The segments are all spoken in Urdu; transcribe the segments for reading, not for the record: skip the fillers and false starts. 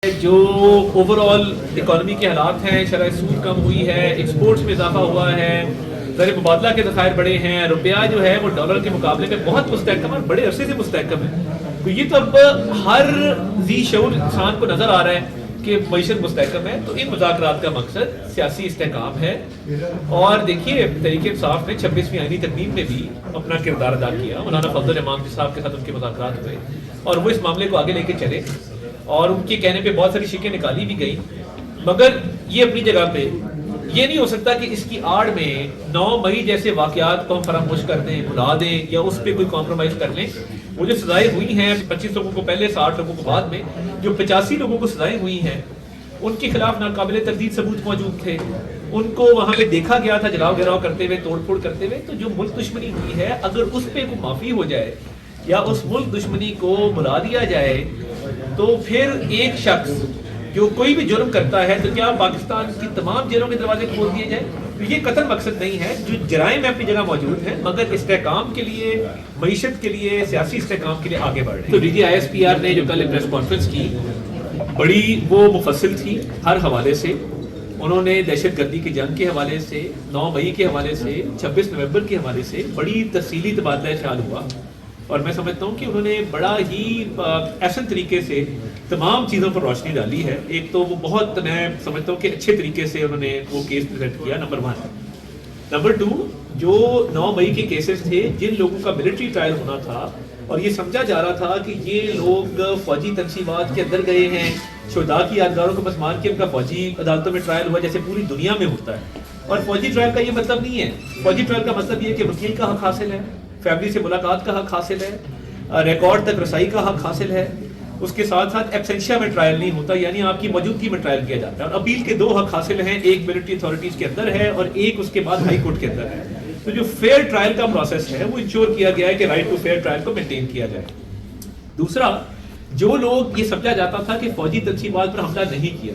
جو اوور آل اکانومی کے حالات ہیں، شرح سود کم ہوئی ہے، ایکسپورٹس میں اضافہ ہوا ہے، زر مبادلہ کے ذخائر بڑے ہیں، روپیہ جو ہے وہ ڈالر کے مقابلے میں بہت مستحکم اور بڑے عرصے سے مستحکم ہے. تو یہ تو اب ہر ذی شعور انسان کو نظر آ رہا ہے کہ معیشت مستحکم ہے. تو ان مذاکرات کا مقصد سیاسی استحکام ہے. اور دیکھیے تحریک انصاف نے 26ویں آئینی ترمیم میں بھی اپنا کردار ادا کیا. مولانا فضل الرحمان صاحب کے ساتھ ان کے مذاکرات ہوئے اور وہ اس معاملے کو آگے لے کے چلے اور ان کے کہنے پہ بہت ساری شکیں نکالی بھی گئی. مگر یہ اپنی جگہ پہ یہ نہیں ہو سکتا کہ اس کی آڑ میں 9 مئی جیسے واقعات کو ہم فراموش کر دیں، بھلا دیں یا اس پہ کوئی کمپرومائز کر لیں. وہ جو سزائیں ہوئی ہیں 25 لوگوں کو پہلے، 60 لوگوں کو بعد میں، جو 85 لوگوں کو سزائیں ہوئی ہیں ان کے خلاف ناقابل تردید ثبوت موجود تھے. ان کو وہاں پہ دیکھا گیا تھا جلاؤ گراؤ کرتے ہوئے، توڑ پھوڑ کرتے ہوئے. تو جو ملک دشمنی ہوئی ہے اگر اس پہ کوئی معافی ہو جائے یا اس ملک دشمنی کو بلا دیا جائے تو پھر ایک شخص جو کوئی بھی جرم کرتا ہے تو کیا پاکستان کی تمام جیلوں کے دروازے کھول دیے جائیں؟ تو یہ قتل مقصد نہیں ہے. جو جرائم اپنی جگہ موجود ہیں مگر استحکام کے لیے، معیشت کے لیے، سیاسی استحکام کے لیے آگے بڑھ رہے ہیں. تو D G I S P R نے جو کل پریس کانفرنس کی بڑی وہ مفصل تھی ہر حوالے سے. انہوں نے دہشت گردی کی جنگ کے حوالے سے، 9 مئی کے حوالے سے، 26 نومبر کے حوالے سے بڑی تفصیلی تبادلہ خیال ہوا. اور میں سمجھتا ہوں کہ انہوں نے بڑا ہی احسن طریقے سے تمام چیزوں پر روشنی ڈالی ہے. ایک تو وہ بہت، میں سمجھتا ہوں کہ اچھے طریقے سے انہوں نے وہ کیس پریزنٹ کیا، نمبر 1. نمبر 2، جو 9 مئی کے کیسز تھے جن لوگوں کا ملٹری ٹرائل ہونا تھا اور یہ سمجھا جا رہا تھا کہ یہ لوگ فوجی تنصیبات کے اندر گئے ہیں، شہداء کی یادگاروں کو مسمان کے ان کا فوجی عدالتوں میں ٹرائل ہوا جیسے پوری دنیا میں ہوتا ہے. اور فوجی ٹرائل کا یہ مطلب نہیں ہے. فوجی ٹرائل کا مطلب یہ ہے کہ وکیل کا حق حاصل ہے، فیملی سے ملاقات کا حق حاصل ہے، ریکارڈ تک رسائی کا حق حاصل ہے. اس کے ساتھ ساتھ ایبسنشیا میں ٹرائل نہیں ہوتا، یعنی آپ کی موجودگی میں ٹرائل کیا جاتا ہے. اور اپیل کے 2 حق حاصل ہیں، ایک ملٹری اتھارٹیز کے اندر ہے اور ایک اس کے بعد ہائی کورٹ کے اندر ہے. تو جو فیئر ٹرائل کا پروسیس ہے وہ انشور کیا گیا ہے کہ رائٹ ٹو فیئر ٹرائل کو مینٹین کیا جائے. دوسرا، جو لوگ یہ سمجھا جاتا تھا کہ فوجی تنصیبات پر حملہ نہیں کیا،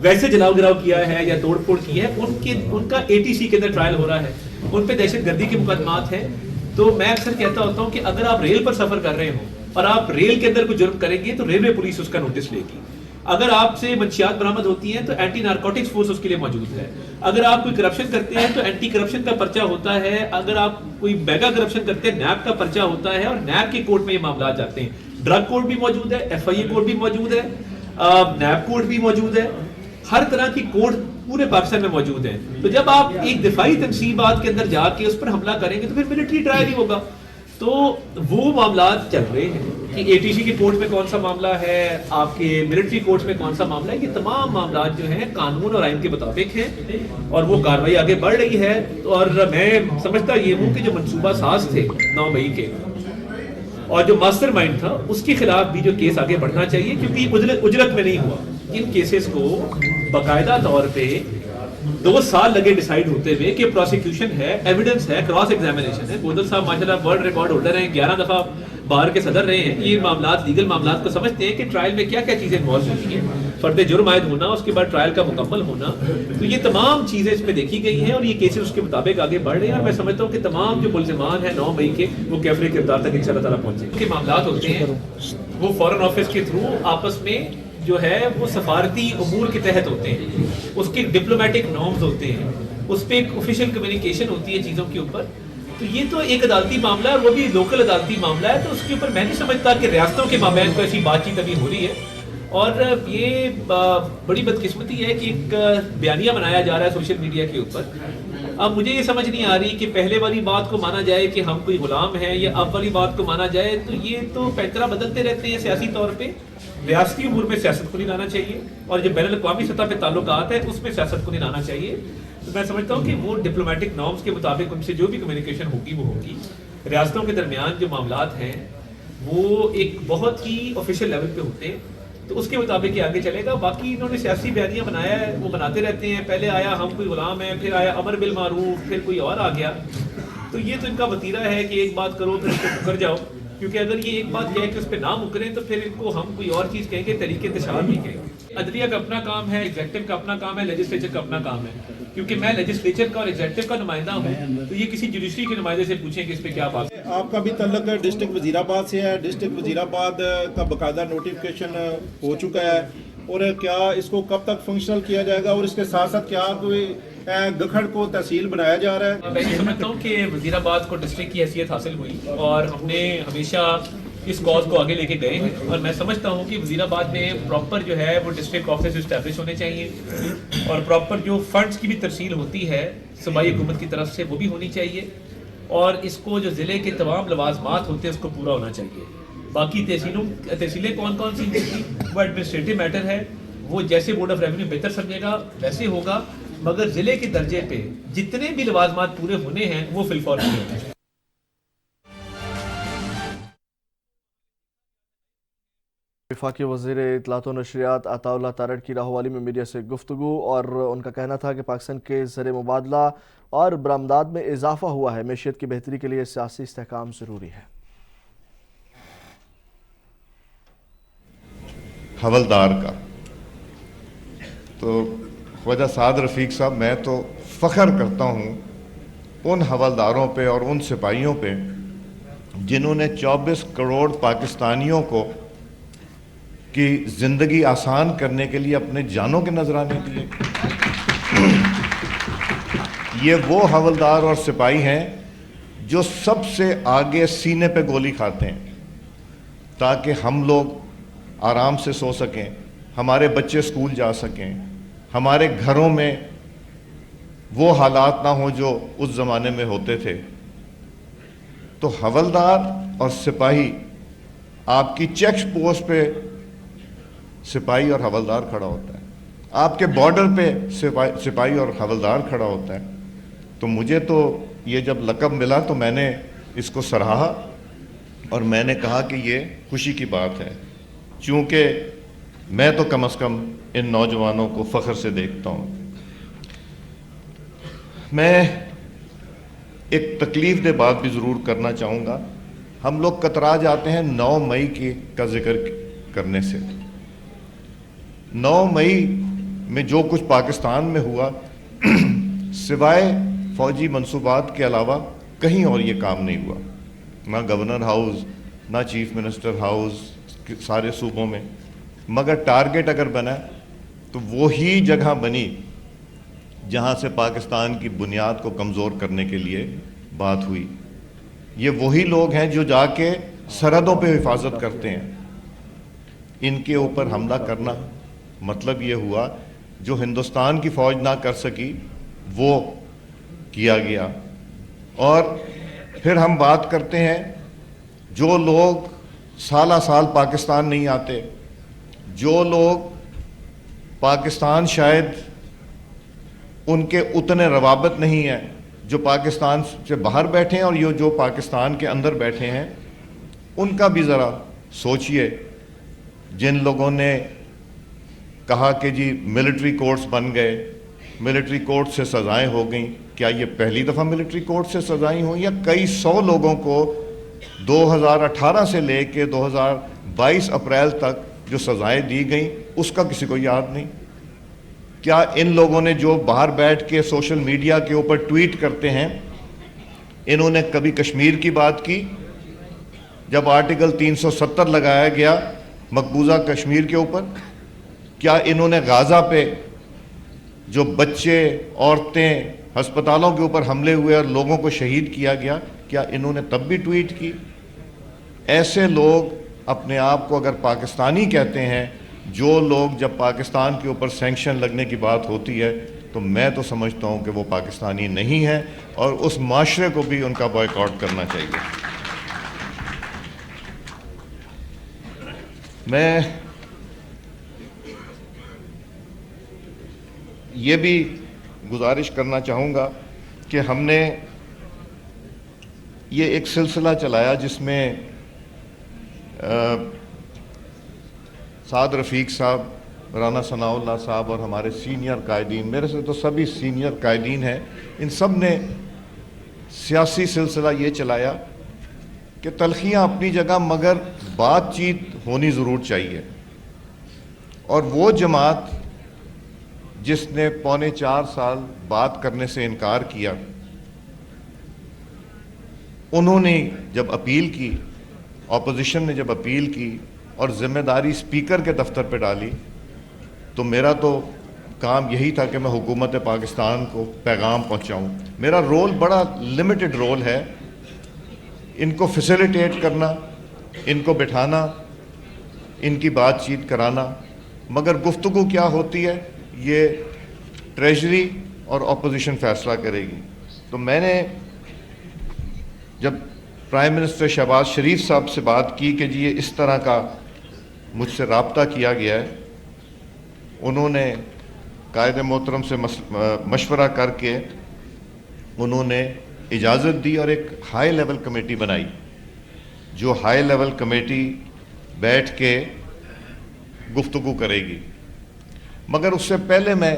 ویسے جلاؤ گراؤ کیا ہے یا توڑ پھوڑ کی ہے، ان کا ATC کے اندر ٹرائل ہو رہا ہے، ان پہ دہشت گردی کے مقدمات ہیں. تو میں اکثر کہتا ہوتا ہوں کہ اگر آپ ریل پر سفر کر رہے ہوں اور آپ ریل کے اندر کوئی جرم کریں گے تو ریلوے پولیس اس کا نوٹس لے گی. اگر آپ سے منشیات برآمد ہوتی ہیں تو اینٹی نارکوٹکس فورس اس کے لیے موجود ہے. اگر آپ کوئی کرپشن کرتے ہیں تو اینٹی کرپشن کا پرچہ ہوتا ہے. اگر آپ کوئی میگا کرپشن کرتے ہیں نیب کا پرچہ ہوتا ہے اور نیب کے کورٹ میں یہ معاملات جاتے ہیں. ڈرگ کورٹ بھی موجود ہے، FIA کورٹ بھی موجود ہے، نیب کورٹ بھی موجود ہے. ہر طرح کی کورٹ پورے پاکستان میں موجود ہیں. تو جب آپ ایک دفاعی تنصیبات کے اندر جا کے اس پر حملہ کریں گے تو پھر ملٹری ٹرائل ہی ہوگا. تو وہ معاملات چل رہے ہیں کہ ATC کی کورٹ میں کون سا معاملہ ہے، آپ کے ملٹری کورٹ میں کون سا معاملہ ہے. یہ تمام معاملات جو ہیں قانون اور آئین کے مطابق ہیں اور وہ کارروائی آگے بڑھ رہی ہے. اور میں سمجھتا یہ ہوں کہ جو منصوبہ ساز تھے 9 مئی کے اور جو ماسٹر مائنڈ تھا اس کے خلاف بھی جو کیس آگے بڑھنا چاہیے، کیونکہ اجرت میں نہیں ہوا. ان کیسز کو باقاعدہ طور پہ 2 سال لگے ڈیسائیڈ ہوتے ہوئے کہ پروسیکیوشن ہے، ایویڈنس ہے، کراس ایگزامینیشن ہے. بودل صاحب ماشاءاللہ ورلڈ ریکارڈ ہولڈر ہیں، 11 دفعہ بار کے صدر رہے ہیں. یہ معاملات، لیگل معاملات کو سمجھتے ہیں کہ ٹرائل میں کیا کیا چیزیں انوالو ہوتی ہیں، فرد جرم عائد ہونا، اس کے بعد ٹرائل کا مکمل ہونا. تو یہ تمام چیزیں اس میں دیکھی گئی ہیں اور یہ کیسز اس کے مطابق آگے بڑھ رہے ہیں. اور میں سمجھتا ہوں کہ تمام جو ملزمان ہیں 9 مئی کے وہ کیفر کردار تک انشاءاللہ تعالیٰ پہنچیں گے. معاملات ہوتے ہیں وہ فورن آفس کے تھرو آپس میں جو ہے وہ سفارتی امور کے تحت ہوتے ہیں، اس کے ڈپلومیٹک نارمز ہوتے ہیں، اس پہ ایک آفیشیل کمیونیکیشن ہوتی ہے چیزوں کے اوپر. تو یہ تو ایک عدالتی معاملہ ہے اور وہ بھی لوکل عدالتی معاملہ ہے. تو اس کے اوپر میں نہیں سمجھتا کہ ریاستوں کے مابین کو ایسی بات چیت ابھی ہو رہی ہے. اور یہ بڑی بدقسمتی ہے کہ ایک بیانیہ بنایا جا رہا ہے سوشل میڈیا کے اوپر. اب مجھے یہ سمجھ نہیں آ رہی کہ پہلے والی بات کو مانا جائے کہ ہم کوئی غلام ہیں یا اب والی بات کو مانا جائے. تو یہ تو پیترا بدلتے رہتے ہیں سیاسی طور پہ. ریاستی امور میں سیاست کو نہیں لانا چاہیے اور جو بین الاقوامی سطح پہ تعلقات ہیں اس میں سیاست کو نہیں لانا چاہیے. تو میں سمجھتا ہوں کہ وہ ڈپلومیٹک نارمز کے مطابق ان سے جو بھی کمیونیکیشن ہوگی وہ ہوگی. ریاستوں کے درمیان جو معاملات ہیں وہ ایک بہت ہی آفیشیل لیول پہ ہوتے ہیں تو اس کے مطابق یہ آگے چلے گا. باقی انہوں نے سیاسی بیانیہ بنایا ہے، وہ بناتے رہتے ہیں. پہلے آیا ہم کوئی غلام ہیں، پھر آیا امر بالمعروف، پھر کوئی اور آ گیا. تو یہ تو ان کا وتیرہ ہے کہ ایک بات کرو پھر اس پہ مکر جاؤ. کیونکہ اگر یہ ایک بات کہے کہ اس پہ نہ مکریں تو پھر ان کو ہم کوئی اور چیز کہیں گے، طریقے انتشار بھی کہیں گے. عدلیہ کا اپنا کام ہے، ایگزیکٹو کا اپنا کام ہے، لیجسلیچر کا اپنا کام ہے. کیونکہ میں لیجسلیچر کا اور ایگزیکٹو کا نمائندہ ہوں تو یہ کسی جوڈیشری کے نمائندے سے پوچھیں کہ اس پہ کیا بات ہے. آپ کا بھی تعلق ڈسٹرکٹ وزیر آباد سے ہے. ڈسٹرکٹ وزیر آباد کا باقاعدہ نوٹیفکیشن ہو چکا ہے اور کیا اس کو کب تک فنکشنل کیا جائے گا, اور اس کے ساتھ ساتھ کیا کوئی گکھڑ کو تحصیل بنایا جا رہا ہے؟ میں یہ سمجھتا ہوں کہ وزیر آباد کو ڈسٹرکٹ کی حیثیت حاصل ہوئی اور ہم نے ہمیشہ اس کاز کو آگے لے کے گئے ہیں, اور میں سمجھتا ہوں کہ وزیر آباد میں پراپر جو ہے وہ ڈسٹرکٹ آفس اسٹیبلش ہونے چاہیے, اور پراپر جو فنڈز کی بھی ترسیل ہوتی ہے صوبائی حکومت کی طرف سے وہ بھی ہونی چاہیے, اور اس کو جو ضلع کے تمام لوازمات ہوتے ہیں اس کو پورا ہونا چاہیے. باقی تحصیلیں کون کون سی ہوتی وہ ایڈمنسٹریٹو میٹر ہے, وہ جیسے بورڈ آف ریونیو بہتر سمجھے گا ویسے ہوگا, مگر ضلع کے درجے پہ جتنے بھی لوازمات پورے ہونے ہیں وہ فی الفور پورے ہونے ہیں. وفاقی وزیر اطلاعات و نشریات عطا اللہ تارڑ کی راہوالی میں میڈیا سے گفتگو, اور ان کا کہنا تھا کہ پاکستان کے زر مبادلہ اور برآمدات میں اضافہ ہوا ہے, معیشت کی بہتری کے لیے سیاسی استحکام ضروری ہے. حولدار کا تو خواجہ سعد رفیق صاحب, میں تو فخر کرتا ہوں ان حولداروں پہ اور ان سپاہیوں پہ جنہوں نے 24 کروڑ پاکستانیوں کو کی زندگی آسان کرنے کے لیے اپنے جانوں کے نذرانے دیے. یہ وہ حولدار اور سپاہی ہیں جو سب سے آگے سینے پہ گولی کھاتے ہیں تاکہ ہم لوگ آرام سے سو سکیں, ہمارے بچے اسکول جا سکیں, ہمارے گھروں میں وہ حالات نہ ہوں جو اس زمانے میں ہوتے تھے. تو حولدار اور سپاہی, آپ کی چیک پوسٹ پہ سپاہی اور حولدار کھڑا ہوتا ہے, آپ کے بارڈر پہ سپاہی اور حولدار کھڑا ہوتا ہے. تو مجھے تو یہ جب لقب ملا تو میں نے اس کو سراہا, اور میں نے کہا کہ یہ خوشی کی بات ہے, چونکہ میں تو کم از کم ان نوجوانوں کو فخر سے دیکھتا ہوں. میں ایک تکلیف دہ بات بھی ضرور کرنا چاہوں گا. ہم لوگ کترا جاتے ہیں 9 مئی کا ذکر کرنے سے. 9 مئی میں جو کچھ پاکستان میں ہوا سوائے فوجی منصوبات کے علاوہ کہیں اور یہ کام نہیں ہوا, نہ گورنر ہاؤس, نہ چیف منسٹر ہاؤس, سارے صوبوں میں. مگر ٹارگٹ اگر بنا تو وہی جگہ بنی جہاں سے پاکستان کی بنیاد کو کمزور کرنے کے لیے بات ہوئی. یہ وہی لوگ ہیں جو جا کے سرحدوں پہ حفاظت کرتے ہیں. ان کے اوپر حملہ کرنا مطلب یہ ہوا جو ہندوستان کی فوج نہ کر سکی وہ کیا گیا. اور پھر ہم بات کرتے ہیں جو لوگ سالہ سال پاکستان نہیں آتے, جو لوگ پاکستان شاید ان کے اتنے روابط نہیں ہیں, جو پاکستان سے باہر بیٹھے ہیں اور یہ جو پاکستان کے اندر بیٹھے ہیں, ان کا بھی ذرا سوچئے. جن لوگوں نے کہا کہ جی ملٹری کورٹس بن گئے, ملٹری کورٹ سے سزائیں ہو گئیں, کیا یہ پہلی دفعہ ملٹری کورٹ سے سزائیں ہوئیں یا کئی 100 لوگوں کو 2018 سے لے کے 2022 اپریل تک جو سزائیں دی گئیں اس کا کسی کو یاد نہیں؟ کیا ان لوگوں نے جو باہر بیٹھ کے سوشل میڈیا کے اوپر ٹویٹ کرتے ہیں, انہوں نے کبھی کشمیر کی بات کی؟ جب آرٹیکل 370 لگایا گیا مقبوضہ کشمیر کے اوپر, کیا انہوں نے غازہ پہ جو بچے, عورتیں, ہسپتالوں کے اوپر حملے ہوئے اور لوگوں کو شہید کیا گیا, کیا انہوں نے تب بھی ٹویٹ کی؟ ایسے لوگ اپنے آپ کو اگر پاکستانی کہتے ہیں, جو لوگ جب پاکستان کے اوپر سینکشن لگنے کی بات ہوتی ہے تو میں تو سمجھتا ہوں کہ وہ پاکستانی نہیں ہے, اور اس معاشرے کو بھی ان کا بائیکاٹ کرنا چاہیے. میں یہ بھی گزارش کرنا چاہوں گا کہ ہم نے یہ ایک سلسلہ چلایا جس میں سعد رفیق صاحب, رانا ثناء اللہ صاحب اور ہمارے سینئر قائدین, میرے سے تو سبھی سینئر قائدین ہیں, ان سب نے سیاسی سلسلہ یہ چلایا کہ تلخیاں اپنی جگہ مگر بات چیت ہونی ضرور چاہیے. اور وہ جماعت جس نے 4.25 سال بات کرنے سے انکار کیا, انہوں نے جب اپیل کی, اپوزیشن نے جب اپیل کی اور ذمہ داری اسپیکر کے دفتر پہ ڈالی تو میرا تو کام یہی تھا کہ میں حکومت پاکستان کو پیغام پہنچاؤں. میرا رول بڑا لمیٹڈ رول ہے, ان کو فیسیلیٹیٹ کرنا, ان کو بٹھانا, ان کی بات چیت کرانا. مگر گفتگو کیا ہوتی ہے یہ ٹریجری اور اپوزیشن فیصلہ کرے گی. تو میں نے جب پرائم منسٹر شہباز شریف صاحب سے بات کی کہ جی یہ اس طرح کا مجھ سے رابطہ کیا گیا ہے, انہوں نے قائد محترم سے مشورہ کر کے انہوں نے اجازت دی اور ایک ہائی لیول کمیٹی بنائی, جو ہائی لیول کمیٹی بیٹھ کے گفتگو کرے گی. مگر اس سے پہلے میں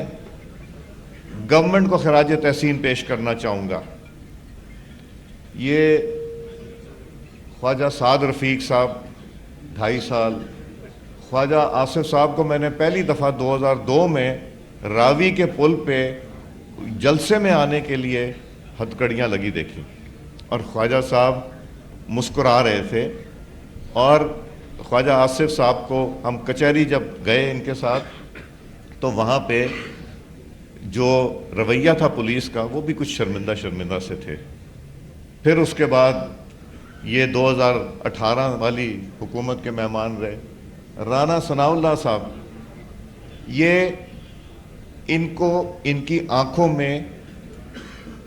گورنمنٹ کو خراج تحسین پیش کرنا چاہوں گا. یہ خواجہ سعد رفیق صاحب 2.5 سال, خواجہ آصف صاحب کو میں نے پہلی دفعہ 2002 میں راوی کے پل پہ جلسے میں آنے کے لیے ہتھکڑیاں لگی دیکھی, اور خواجہ صاحب مسکرا رہے تھے. اور خواجہ آصف صاحب کو ہم کچہری جب گئے ان کے ساتھ تو وہاں پہ جو رویہ تھا پولیس کا وہ بھی کچھ شرمندہ سے تھے. پھر اس کے بعد یہ 2018 والی حکومت کے مہمان رہے. رانا ثناء اللہ صاحب, یہ ان کو ان کی آنکھوں میں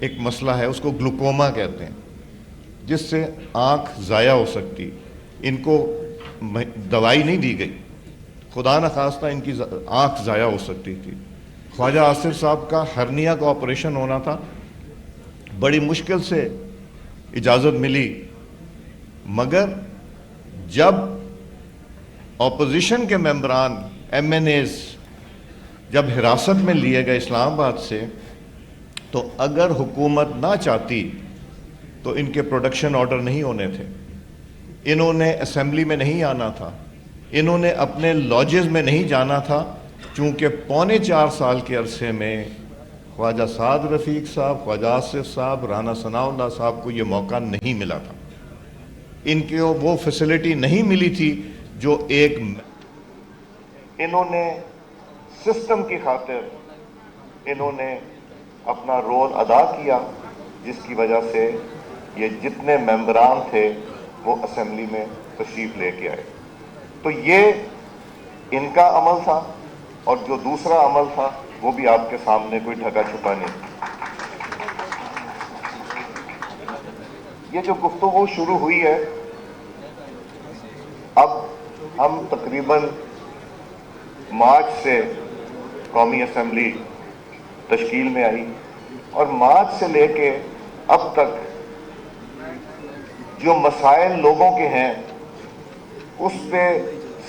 ایک مسئلہ ہے, اس کو گلوکوما کہتے ہیں, جس سے آنکھ ضائع ہو سکتی. ان کو دوائی نہیں دی گئی, خدا نخواستہ ان کی آنکھ ضائع ہو سکتی تھی. خواجہ آصف صاحب کا ہرنیا کا آپریشن ہونا تھا, بڑی مشکل سے اجازت ملی. مگر جب اپوزیشن کے ممبران MNAs جب حراست میں لیے گئے اسلام آباد سے, تو اگر حکومت نہ چاہتی تو ان کے پروڈکشن آرڈر نہیں ہونے تھے, انہوں نے اسمبلی میں نہیں آنا تھا, انہوں نے اپنے لاجز میں نہیں جانا تھا, چونکہ 4.25 سال کے عرصے میں خواجہ سعد رفیق صاحب, خواجہ آصف صاحب, رانا ثناء اللہ صاحب کو یہ موقع نہیں ملا تھا. ان کو وہ فیسلٹی نہیں ملی تھی جو ایک انہوں نے سسٹم کی خاطر انہوں نے اپنا رول ادا کیا, جس کی وجہ سے یہ جتنے ممبران تھے وہ اسمبلی میں تشریف لے کے آئے. تو یہ ان کا عمل تھا, اور جو دوسرا عمل تھا وہ بھی آپ کے سامنے کوئی ڈھکا چھپا نہیں. یہ جو گفتگو شروع ہوئی ہے, اب ہم تقریباً مارچ سے قومی اسمبلی تشکیل میں آئی, اور مارچ سے لے کے اب تک جو مسائل لوگوں کے ہیں اس پہ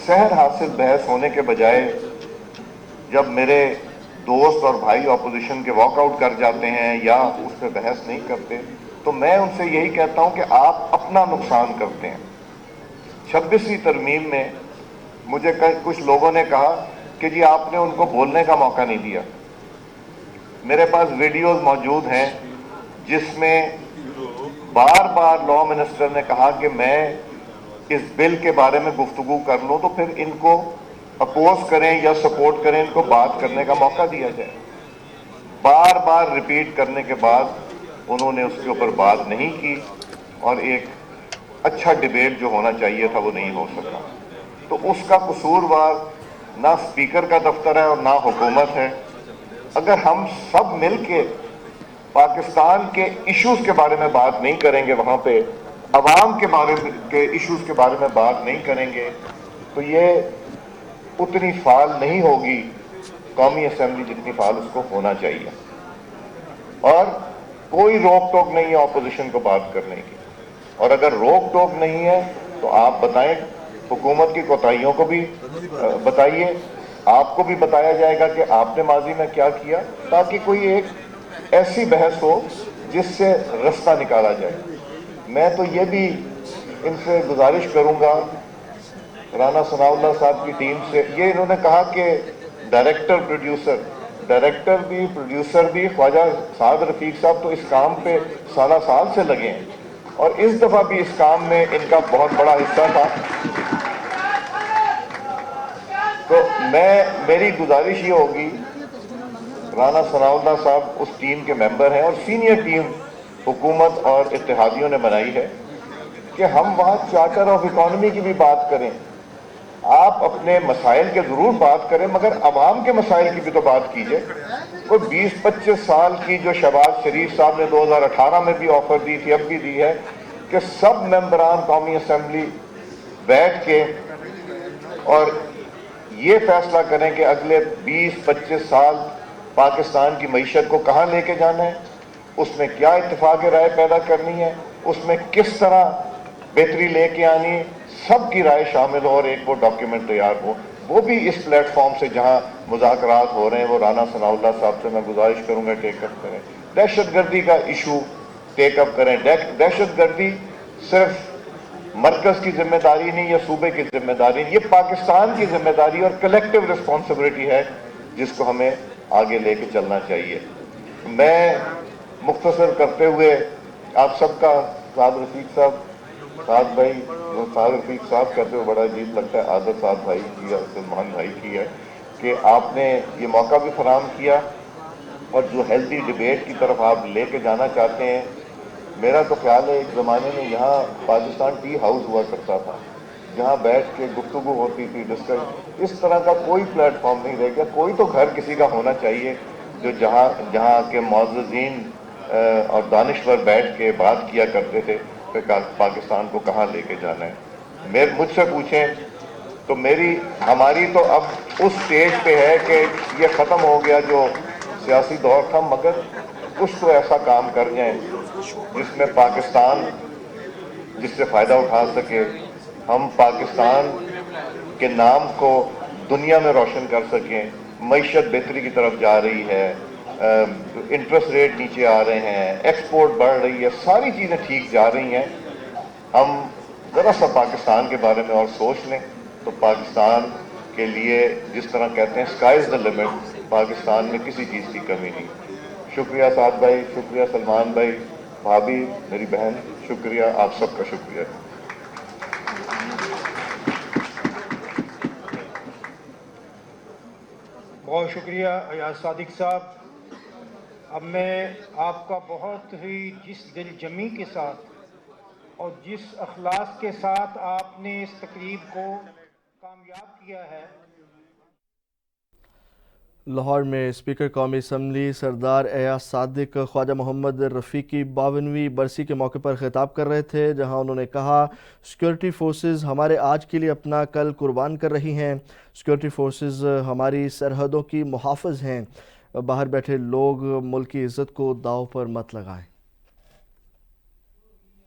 سحر حاصل بحث ہونے کے بجائے جب میرے دوست اور بھائی اپوزیشن کے واک آؤٹ کر جاتے ہیں یا اس پہ بحث نہیں کرتے, تو میں ان سے یہی کہتا ہوں کہ آپ اپنا نقصان کرتے ہیں. 26ویں ترمیم میں مجھے کچھ لوگوں نے کہا کہ جی آپ نے ان کو بولنے کا موقع نہیں دیا. میرے پاس ویڈیوز موجود ہیں جس میں بار بار لا منسٹر نے کہا کہ میں اس بل کے بارے میں گفتگو کر لوں تو پھر ان کو اپوز کریں یا سپورٹ کریں, ان کو بات کرنے کا موقع دیا جائے. بار بار ریپیٹ کرنے کے بعد انہوں نے اس کے اوپر بات نہیں کی, اور ایک اچھا ڈیبیٹ جو ہونا چاہیے تھا وہ نہیں ہو سکا. تو اس کا قصوروار نہ اسپیکر کا دفتر ہے اور نہ حکومت ہے. اگر ہم سب مل کے پاکستان کے ایشوز کے بارے میں بات نہیں کریں گے, وہاں پہ عوام کے بارے کے ایشوز کے بارے میں بات نہیں کریں گے, تو یہ اتنی فعال نہیں ہوگی قومی اسمبلی جتنی فعال اس کو ہونا چاہیے. اور کوئی روک ٹوک نہیں ہے اپوزیشن کو بات کرنے کی, اور اگر روک ٹوک نہیں ہے تو آپ بتائیں, حکومت کی کوتاہیوں کو بھی بتائیے, آپ کو بھی بتایا جائے گا کہ آپ نے ماضی میں کیا کیا, تاکہ کوئی ایک ایسی بحث ہو جس سے رستہ نکالا جائے. میں تو یہ بھی ان سے گزارش کروں گا رانا ثناء اللہ صاحب کی ٹیم سے, یہ انہوں نے کہا کہ ڈائریکٹر بھی پروڈیوسر بھی خواجہ سعد رفیق صاحب تو اس کام پہ سالہ سال سے لگے ہیں, اور اس دفعہ بھی اس کام میں ان کا بہت بڑا حصہ تھا. تو میری گزارش یہ ہوگی، رانا ثناء اللہ صاحب اس ٹیم کے ممبر ہیں اور سینئر ٹیم حکومت اور اتحادیوں نے بنائی ہے کہ ہم وہاں چارٹر آف اکانومی کی بھی بات کریں. آپ اپنے مسائل کے ضرور بات کریں مگر عوام کے مسائل کی بھی تو بات کیجئے. کوئی 20-25 سال کی جو شہباز شریف صاحب نے 2018 میں بھی آفر دی تھی، اب بھی دی ہے کہ سب ممبران قومی اسمبلی بیٹھ کے اور یہ فیصلہ کریں کہ اگلے 20-25 سال پاکستان کی معیشت کو کہاں لے کے جانا ہے، اس میں کیا اتفاق رائے پیدا کرنی ہے، اس میں کس طرح بہتری لے کے آنی ہے، سب کی رائے شامل ہو اور ایک وہ ڈاکیومنٹ تیار ہو. وہ بھی اس پلیٹ فارم سے جہاں مذاکرات ہو رہے ہیں وہ رانا ثناء اللہ صاحب سے میں گزارش کروں گا ٹیک اپ کریں. دہشت گردی کا ایشو ٹیک اپ کریں. دہشت گردی صرف مرکز کی ذمہ داری نہیں یا صوبے کی ذمہ داری نہیں، یہ پاکستان کی ذمہ داری اور کلیکٹیو رسپانسبلٹی ہے جس کو ہمیں آگے لے کے چلنا چاہیے. میں مختصر کرتے ہوئے آپ سب کا سعد رفیق صاحب، سعد بھائی، سعد رفیق صاحب کہتے ہوئے بڑا عجیب لگتا ہے، عادت سعد بھائی کی اور سلمان بھائی کی ہے کہ آپ نے یہ موقع بھی فراہم کیا اور جو ہیلتھی ڈیبیٹ کی طرف آپ لے کے جانا چاہتے ہیں. میرا تو خیال ہے ایک زمانے میں یہاں پاکستان ٹی ہاؤس ہوا کرتا تھا جہاں بیٹھ کے گفتگو ہوتی تھی، ڈسکس. اس طرح کا کوئی پلیٹ فارم نہیں رہ گیا. کوئی تو گھر کسی کا ہونا چاہیے جو جہاں کے معززین اور دانشور بیٹھ کے بات کیا کرتے تھے کہ پاکستان کو کہاں لے کے جانا ہے. مجھ سے پوچھیں تو ہماری تو اب اس سٹیج پہ ہے کہ یہ ختم ہو گیا جو سیاسی دور تھا، مگر کچھ تو ایسا کام کر جائیں جس میں پاکستان جس سے فائدہ اٹھا سکے، ہم پاکستان کے نام کو دنیا میں روشن کر سکیں. معیشت بہتری کی طرف جا رہی ہے، انٹرسٹ ریٹ نیچے آ رہے ہیں، ایکسپورٹ بڑھ رہی ہے، ساری چیزیں ٹھیک جا رہی ہیں. ہم ذرا سا پاکستان کے بارے میں اور سوچ لیں تو پاکستان کے لیے جس طرح کہتے ہیں sky is the limit, Pakistan میں کسی چیز کی کمی نہیں. شکریہ سعد بھائی، شکریہ سلمان بھائی، بھابھی میری بہن، شکریہ آپ سب کا شکریہ. بہت شکریہ ایاز صادق صاحب. اب میں آپ کا بہت ہی جس دل جمی کے ساتھ اور جس اخلاص کے ساتھ آپ نے اس تقریب کو کامیاب کیا ہے. لاہور میں اسپیکر قومی اسمبلی سردار ایاز صادق خواجہ محمد رفیع کی 52ویں برسی کے موقع پر خطاب کر رہے تھے، جہاں انہوں نے کہا سیکورٹی فورسز ہمارے آج کے لیے اپنا کل قربان کر رہی ہیں. سیکورٹی فورسز ہماری سرحدوں کی محافظ ہیں. باہر بیٹھے لوگ ملک کی عزت کو داؤ پر مت لگائیں.